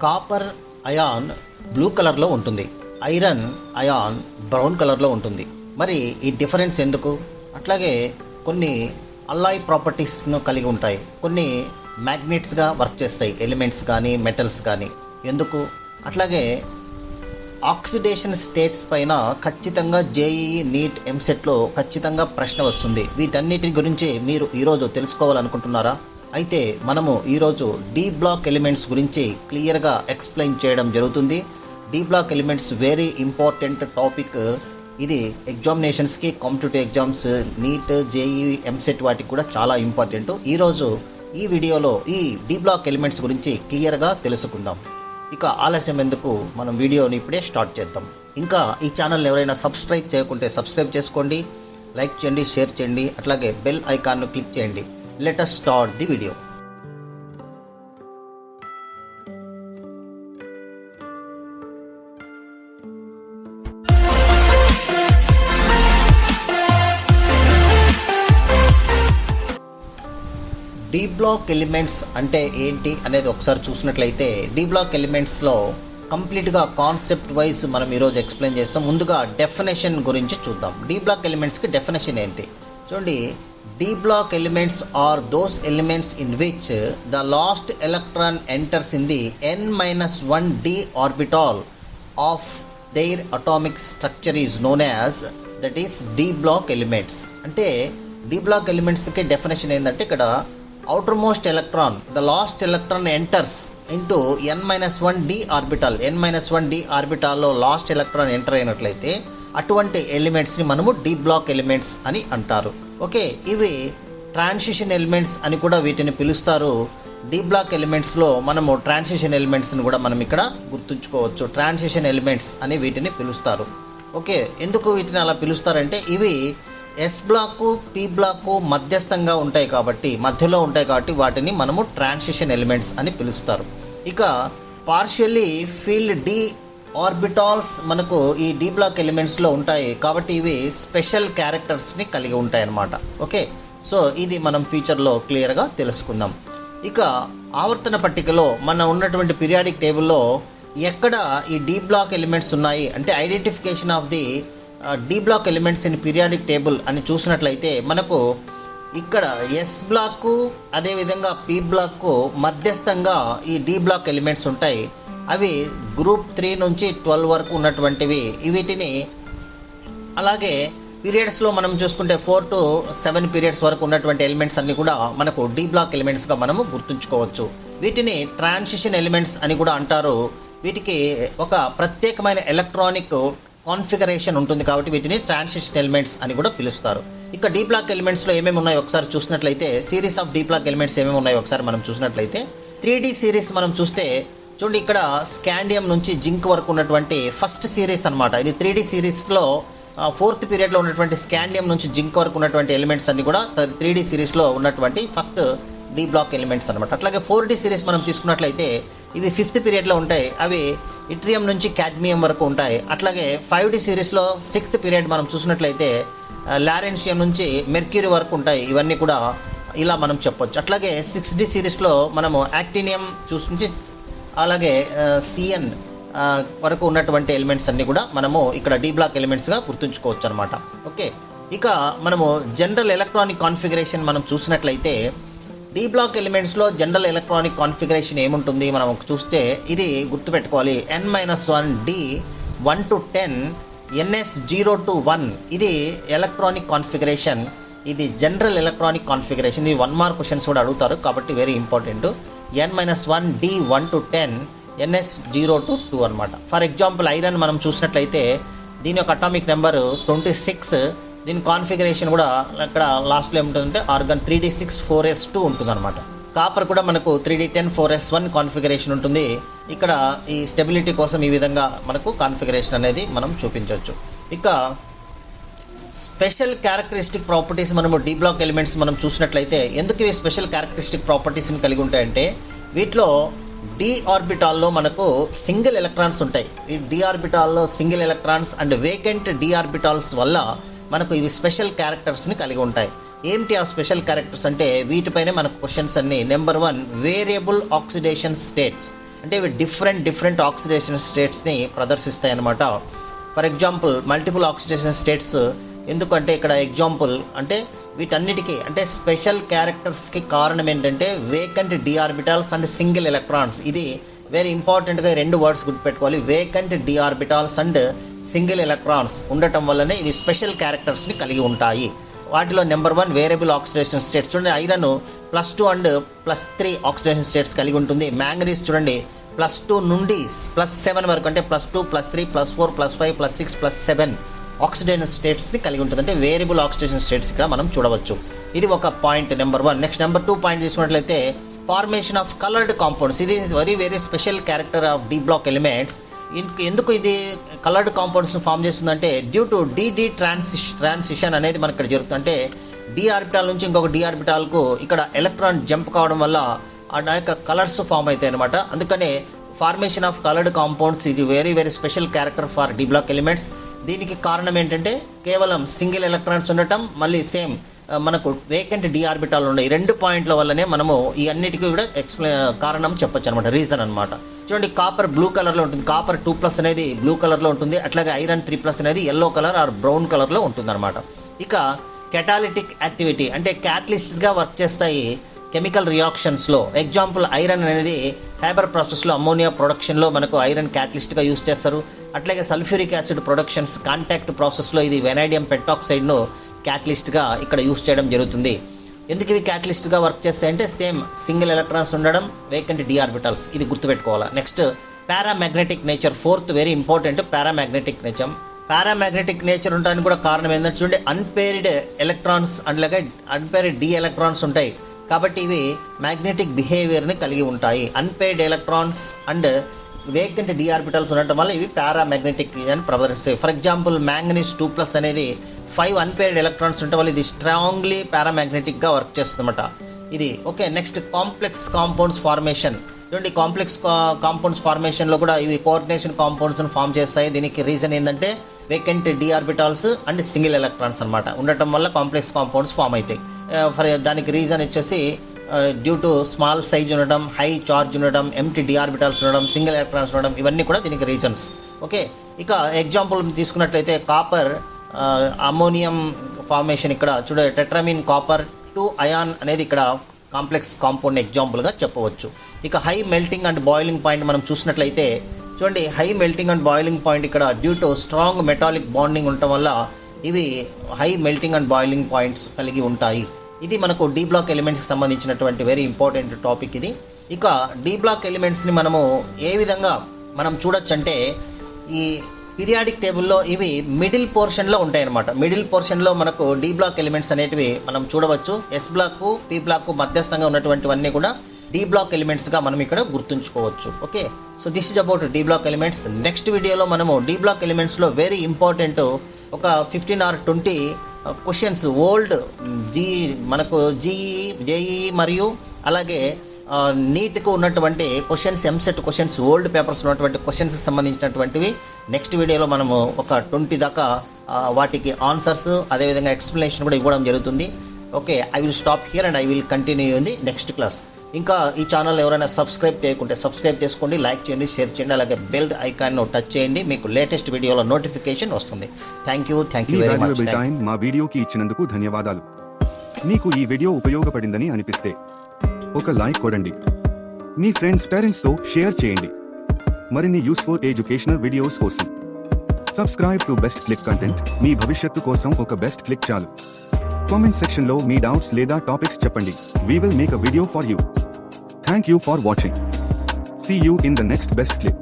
Copper ion blue కలర్లో ఉంటుంది, iron ion brown కలర్లో ఉంటుంది. మరి ఈ డిఫరెన్స్ ఎందుకు? అట్లాగే కొన్ని అల్లాయ్ ప్రాపర్టీస్ను కలిగి ఉంటాయి, కొన్ని మ్యాగ్నెట్స్గా వర్క్ చేస్తాయి, ఎలిమెంట్స్ కానీ మెటల్స్ కానీ. ఎందుకు? అట్లాగే ఆక్సిడేషన్ స్టేట్స్ పైన ఖచ్చితంగా జేఈఈ, నీట్, ఎంసెట్లో ఖచ్చితంగా ప్రశ్న వస్తుంది. వీటన్నిటి గురించి మీరు ఈరోజు తెలుసుకోవాలనుకుంటున్నారా? అయితే మనము ఈరోజు డి బ్లాక్ ఎలిమెంట్స్ గురించి క్లియర్గా ఎక్స్ప్లెయిన్ చేయడం జరుగుతుంది. D block elements very important topic. ఇది ఎగ్జామినేషన్స్కి, competitive exams, NEET, JEE, EAMCET వాటికి కూడా చాలా ఇంపార్టెంట్. ఈరోజు ఈ వీడియోలో ఈ డి బ్లాక్ ఎలిమెంట్స్ గురించి క్లియర్గా తెలుసుకుందాం. ఇక ఆలస్యం ఎందుకు, మనం వీడియోని ఇప్పుడే స్టార్ట్ చేద్దాం. ఇంకా ఈ ఛానల్ ఎవరైనా సబ్స్క్రైబ్ చేయకుంటే సబ్స్క్రైబ్ చేసుకోండి, లైక్ చేయండి, షేర్ చేయండి, అట్లాగే బెల్ ఐకాన్ను క్లిక్ చేయండి. Let us start the video. D block elements అంటే ఏంటి అనేది ఒకసారి చూసినట్లయితే, డి బ్లాక్ ఎలిమెంట్స్లో కంప్లీట్గా కాన్సెప్ట్ వైజ్ మనం ఈరోజు ఎక్స్ప్లెయిన్ చేస్తాం. ముందుగా డెఫినేషన్ గురించి చూద్దాం. డి బ్లాక్ ఎలిమెంట్స్కి డెఫినేషన్ ఏంటి చూడండి. D block elements are those elements in which the last electron enters in the n-1d orbital of their atomic structure is known as that is D block elements. అంటే D block ఎలిమెంట్స్కి definition ఏంటంటే, ఇక్కడ outer most electron, the last electron enters into n-1d orbital. n-1d ఆర్బిటాల్లో last electron enter అయినట్లయితే అటువంటి ఎలిమెంట్స్ని మనము D block elements అని అంటారు. ఓకే, ఇవి ట్రాన్సిషన్ ఎలిమెంట్స్ అని కూడా వీటిని పిలుస్తారు. డి బ్లాక్ ఎలిమెంట్స్లో మనము ట్రాన్సిషన్ ఎలిమెంట్స్ని కూడా మనం ఇక్కడ గుర్తుంచుకోవచ్చు. ట్రాన్సిషన్ ఎలిమెంట్స్ అని వీటిని పిలుస్తారు. ఓకే, ఎందుకు వీటిని అలా పిలుస్తారంటే, ఇవి ఎస్ బ్లాకు, పి బ్లాకు మధ్యస్థంగా ఉంటాయి కాబట్టి, మధ్యలో ఉంటాయి కాబట్టి వాటిని మనము ట్రాన్సిషన్ ఎలిమెంట్స్ అని పిలుస్తారు. ఇక పార్షియల్లీ ఫీల్డ్ డి ఆర్బిటాల్స్ మనకు ఈ డి బ్లాక్ ఎలిమెంట్స్లో ఉంటాయి కాబట్టి ఇవి స్పెషల్ క్యారెక్టర్స్ని కలిగి ఉంటాయి అన్నమాట. ఓకే, సో ఇది మనం ఫ్యూచర్లో క్లియర్గా తెలుసుకుందాం. ఇక ఆవర్తన పట్టికలో మన ఉన్నటువంటి పీరియాడిక్ టేబుల్లో ఎక్కడ ఈ డి బ్లాక్ ఎలిమెంట్స్ ఉన్నాయి అంటే identification of the D block elements in periodic table అని చూసినట్లయితే మనకు ఇక్కడ ఎస్ బ్లాక్ అదేవిధంగా పి బ్లాక్ మధ్యస్థంగా ఈ డి బ్లాక్ ఎలిమెంట్స్ ఉంటాయి. అవి గ్రూప్ 3 నుంచి 12 వరకు ఉన్నటువంటివి. వీటిని అలాగే పీరియడ్స్లో మనం చూసుకుంటే 4 to 7 పీరియడ్స్ వరకు ఉన్నటువంటి ఎలిమెంట్స్ అన్ని కూడా మనకు డి బ్లాక్ ఎలిమెంట్స్గా మనము గుర్తుంచుకోవచ్చు. వీటిని ట్రాన్సిషన్ ఎలిమెంట్స్ అని కూడా అంటారు. వీటికి ఒక ప్రత్యేకమైన ఎలక్ట్రానిక్ కాన్ఫిగరేషన్ ఉంటుంది కాబట్టి వీటిని ట్రాన్సిషన్ ఎలిమెంట్స్ అని కూడా పిలుస్తారు. ఇక డి బ్లాక్ ఎలిమెంట్స్లో ఏమేమి ఉన్నాయో ఒకసారి చూసినట్లయితే, series of D block elements ఏమేమి ఉన్నాయో ఒకసారి మనం చూసినట్లయితే 3D సిరీస్ మనం చూస్తే చూడండి, ఇక్కడ స్కాండియం నుంచి జింక్ వరకు ఉన్నటువంటి ఫస్ట్ సిరీస్ అనమాట. ఇది 3D సిరీస్లో 4th పీరియడ్లో ఉన్నటువంటి స్కాండియం నుంచి జింక్ వరకు ఉన్నటువంటి ఎలిమెంట్స్ అన్ని కూడా 3D సిరీస్లో ఉన్నటువంటి ఫస్ట్ డి బ్లాక్ ఎలిమెంట్స్ అనమాట. అట్లాగే 4D సిరీస్ మనం తీసుకున్నట్లయితే ఇవి 5th పీరియడ్లో ఉంటాయి. అవి ఇట్రియం నుంచి కాడ్మియం వరకు ఉంటాయి. అట్లాగే 5D సిరీస్లో 6th పీరియడ్ మనం చూసినట్లయితే లారెన్షియం నుంచి మెర్క్యూరీ వరకు ఉంటాయి. ఇవన్నీ కూడా ఇలా మనం చెప్పొచ్చు. అట్లాగే 6D సిరీస్లో మనము యాక్టినియం చూసి అలాగే సిఎన్ వరకు ఉన్నటువంటి ఎలిమెంట్స్ అన్నీ కూడా మనము ఇక్కడ డి బ్లాక్ ఎలిమెంట్స్గా గుర్తుంచుకోవచ్చు అనమాట. ఓకే, ఇక మనము జనరల్ ఎలక్ట్రానిక్ కాన్ఫిగరేషన్ మనం చూసినట్లయితే డి బ్లాక్ ఎలిమెంట్స్లో జనరల్ ఎలక్ట్రానిక్ కాన్ఫిగరేషన్ ఏముంటుంది మనం చూస్తే ఇది గుర్తుపెట్టుకోవాలి. n-1d 1 to 10 ns 0 to 1 ఇది ఎలక్ట్రానిక్ కాన్ఫిగరేషన్. ఇది జనరల్ ఎలక్ట్రానిక్ కాన్ఫిగరేషన్. ఇది 1 మార్క్ క్వశ్చన్స్ కూడా అడుగుతారు కాబట్టి very important. n-1d 1 to 10 ns 0 to 2 అనమాట. ఫర్ ఎగ్జాంపుల్ ఐరన్ మనం చూసినట్లయితే దీని యొక్క అటామిక్ నెంబర్ 26. దీని కాన్ఫిగరేషన్ కూడా ఇక్కడ లాస్ట్లో ఏముంటుందంటే ఆర్గాన్ 3d6 4s2 ఉంటుందన్నమాట. కాపర్ కూడా మనకు 3d10 4s1 కాన్ఫిగరేషన్ ఉంటుంది. ఇక్కడ ఈ స్టెబిలిటీ కోసం ఈ విధంగా మనకు కాన్ఫిగరేషన్ అనేది మనం చూపించవచ్చు. ఇక స్పెషల్ క్యారెక్టరిస్టిక్ ప్రాపర్టీస్ మనము డి బ్లాక్ ఎలిమెంట్స్ మనం చూసినట్లయితే ఎందుకు ఇవి స్పెషల్ క్యారెక్టరిస్టిక్ ప్రాపర్టీస్ని కలిగి ఉంటాయంటే, వీటిలో డి ఆర్బిటాల్లో మనకు సింగిల్ ఎలక్ట్రాన్స్ ఉంటాయి. ఈ డి ఆర్బిటాల్లో single electrons and vacant D orbitals వల్ల మనకు ఇవి స్పెషల్ క్యారెక్టర్స్ని కలిగి ఉంటాయి. ఏమిటి ఆ స్పెషల్ క్యారెక్టర్స్ అంటే వీటిపైనే మనకు క్వశ్చన్స్ అన్ని. Number 1 variable oxidation states. అంటే ఇవి డిఫరెంట్ ఆక్సిడేషన్ స్టేట్స్ని ప్రదర్శిస్తాయి అన్నమాట. For example multiple oxidation states ఎందుకంటే ఇక్కడ ఎగ్జాంపుల్ అంటే వీటన్నిటికీ అంటే స్పెషల్ క్యారెక్టర్స్కి కారణం ఏంటంటే vacant D orbitals and single electrons. ఇది వెరీ ఇంపార్టెంట్గా 2 వర్డ్స్ గుర్తుపెట్టుకోవాలి. Vacant D orbitals and single electrons ఉండటం వల్లనే ఇవి స్పెషల్ క్యారెక్టర్స్ని కలిగి ఉంటాయి. వాటిలో నెంబర్ 1 వేరియబుల్ ఆక్సిడేషన్ స్టేట్స్. చూడండి ఐరన్ +2 అండ్ +3 ఆక్సిడేషన్ స్టేట్స్ కలిగి ఉంటుంది. మ్యాంగనీస్ చూడండి +2 నుండి +7 వరకు అంటే +2 +3 +4 +5 +6 +7 ఆక్సిడేషన్ స్టేట్స్ని కలిగి ఉంటుంది. అంటే వేరియబుల్ ఆక్సిడేషన్ స్టేట్స్ ఇక్కడ మనం చూడవచ్చు. ఇది ఒక point number 1. Next number 2 point తీసుకున్నట్లయితే ఫార్మేషన్ ఆఫ్ కలర్డ్ కాంపౌండ్స్. ఇది very special character of D block elements. ఎందుకు ఇది కలర్డ్ కాంపౌండ్స్ ఫామ్ చేస్తుందంటే డ్యూ టు డి ట్రాన్సిషన్ అనేది మనకి ఇక్కడ జరుగుతుంది. అంటే డి ఆర్బిటాల్ నుంచి ఇంకొక డి ఆర్బిటాల్కు ఇక్కడ ఎలక్ట్రాన్ జంప్ కావడం వల్ల ఆ యొక్క కలర్స్ ఫామ్ అవుతాయి అనమాట. అందుకనే ఫార్మేషన్ ఆఫ్ కలర్డ్ కాంపౌండ్స్ ఇది very special character for D block elements. దీనికి కారణం ఏంటంటే కేవలం సింగిల్ ఎలక్ట్రాన్స్ ఉండటం, మళ్ళీ సేమ్ మనకు వేకెంట్ డి ఆర్బిటాల్ ఉన్నాయి. 2 పాయింట్ల వల్లనే మనము ఈ అన్నిటికీ కూడా కారణం చెప్పొచ్చు అనమాట, రీజన్ అనమాట. చూడండి కాపర్ బ్లూ కలర్లో ఉంటుంది. కాపర్ 2+ అనేది బ్లూ కలర్లో ఉంటుంది. అట్లాగే ఐరన్ 3+ అనేది ఎల్లో కలర్ ఆర్ బ్రౌన్ కలర్లో ఉంటుంది అనమాట. ఇక కెటాలిటిక్ యాక్టివిటీ అంటే క్యాటలిస్ట్గా వర్క్ చేస్తాయి కెమికల్ రియాక్షన్స్లో. ఎగ్జాంపుల్ ఐరన్ అనేది హైబర్ ప్రాసెస్లో అమ్మోనియా ప్రొడక్షన్లో మనకు ఐరన్ క్యాటలిస్ట్గా యూజ్ చేస్తారు. అట్లాగే సల్ఫ్యూరిక్ యాసిడ్ ప్రొడక్షన్స్ కాంటాక్ట్ ప్రాసెస్లో ఇది వెనైడియం పెంటాక్సైడ్ను క్యాటలిస్ట్గా ఇక్కడ యూజ్ చేయడం జరుగుతుంది. ఎందుకు ఇవి క్యాటలిస్ట్గా వర్క్ చేస్తాయంటే సేమ్ సింగిల్ ఎలక్ట్రాన్స్ ఉండడం, వేకెంట్ డి ఆర్బిటల్స్, ఇది గుర్తుపెట్టుకోవాలి. Next paramagnetic nature. 4th very important paramagnetic nature. Paramagnetic nature ఉండడానికి కూడా కారణం ఏంటంటే చూడండి అన్పేర్డ్ ఎలక్ట్రాన్స్ అలాగే అన్పేర్డ్ డి ఎలక్ట్రాన్స్ ఉంటాయి. కాబట్టి ఇవి మ్యాగ్నెటిక్ బిహేవియర్ని కలిగి ఉంటాయి. Unpaired electrons and vacant D orbitals ఉండటం వల్ల ఇవి పారామాగ్నెటిక్ అని ప్రదర్శిస్తాయి. ఫర్ ఎగ్జాంపుల్ మ్యాంగనీస్ 2+ అనేది 5 అన్పేర్డ్ ఎలక్ట్రాన్స్ ఉండటం వల్ల ఇది స్ట్రాంగ్లీ పారామాగ్నెటిక్గా వర్క్ చేస్తుందన్నమాట. ఇది okay. Next complex compounds formation. చూడండి కాంప్లెక్స్ కాంపౌండ్స్ ఫార్మేషన్లో కూడా ఇవి కోఆర్డినేషన్ కాంపౌండ్స్ని ఫామ్ చేస్తాయి. దీనికి రీజన్ ఏంటంటే vacant D orbitals and single electrons అనమాట ఉండటం వల్ల కాంప్లెక్స్ కాంపౌండ్స్ ఫామ్ అవుతాయి. దానికి రీజన్ వచ్చేసి డ్యూ టు స్మాల్ సైజ్ ఉండడం, హై చార్జ్ ఉండడం, ఎంటీ డి ఆర్బిటాల్స్ ఉండడం, సింగిల్ ఎలక్ట్రాన్స్ ఉండడం, ఇవన్నీ కూడా దీనికి రీజన్స్. ఓకే. ఇక ఎగ్జాంపుల్ తీసుకున్నట్లయితే కాపర్ అమోనియం ఫార్మేషన్. ఇక్కడ చూడండి టెట్రామిన్ కాపర్ 2 అయాన్ అనేది ఇక్కడ కాంప్లెక్స్ కాంపౌండ్ ఎగ్జాంపుల్గా చెప్పవచ్చు. ఇక high melting and boiling point మనం చూసినట్లయితే చూడండి high melting and boiling point ఇక్కడ due to strong metallic bonding ఉండటం వల్ల ఇవి high melting and boiling points కలిగి ఉంటాయి. ఇది మనకు డి బ్లాక్ ఎలిమెంట్స్కి సంబంధించినటువంటి వెరీ ఇంపార్టెంట్ టాపిక్ ఇది. ఇక డి బ్లాక్ ఎలిమెంట్స్ని మనము ఏ విధంగా మనం చూడొచ్చు అంటే ఈ పీరియాడిక్ టేబుల్లో ఇవి మిడిల్ పోర్షన్లో ఉంటాయి అన్నమాట. మిడిల్ పోర్షన్లో మనకు డి బ్లాక్ ఎలిమెంట్స్ అనేటివి మనం చూడవచ్చు. ఎస్ బ్లాక్ పి బ్లాక్ మధ్యస్థంగా ఉన్నటువంటివన్నీ కూడా డి బ్లాక్ ఎలిమెంట్స్గా మనం ఇక్కడ గుర్తుంచుకోవచ్చు. Okay. So this is about D block elements. Next వీడియోలో మనము డి బ్లాక్ ఎలిమెంట్స్లో వెరీ ఇంపార్టెంట్ ఒక 15 or 20 క్వశ్చన్స్ ఓల్డ్ మనకు జేఈ మరియు అలాగే నీట్కు ఉన్నటువంటి questions, EAMCET questions, old papers ఉన్నటువంటి క్వశ్చన్స్కి సంబంధించినటువంటివి నెక్స్ట్ వీడియోలో మనము ఒక 20 దాకా వాటికి ఆన్సర్స్ అదేవిధంగా ఎక్స్ప్లెనేషన్ కూడా ఇవ్వడం జరుగుతుంది. Okay. I will stop here and I will continue in the next class. ఇంకా ఈ ఛానల్ ఎవరైనా సబ్స్క్రైబ్ చేయకుంటే సబ్స్క్రైబ్ చేసుకోండి, లైక్ చేయండి, షేర్ చేయండి, అలాగే బెల్ ఐకాన్ను టచ్ చేయండి. మీకు లేటెస్ట్ వీడియోలో నోటిఫికేషన్ వస్తుంది. Thank you very much. మా వీడియోకి ఇచ్చినందుకు ధన్యవాదాలు. మీకు ఈ వీడియో ఉపయోగపడిందని అనిపిస్తే ఒక లైక్ కొడండి. మీ ఫ్రెండ్స్, పేరెంట్స్తో షేర్ చేయండి. మరిన్ని యూస్ఫుల్ ఎడ్యుకేషనల్ వీడియోస్ కోసం subscribe to best click content. మీ భవిష్యత్తు కోసం ఒక బెస్ట్ క్లిక్ చాలు. కామెంట్ సెక్షన్లో మీ డౌట్స్ లేదా టాపిక్స్ చెప్పండి. We will make a video for you. Thank you for watching. See you in the next best click.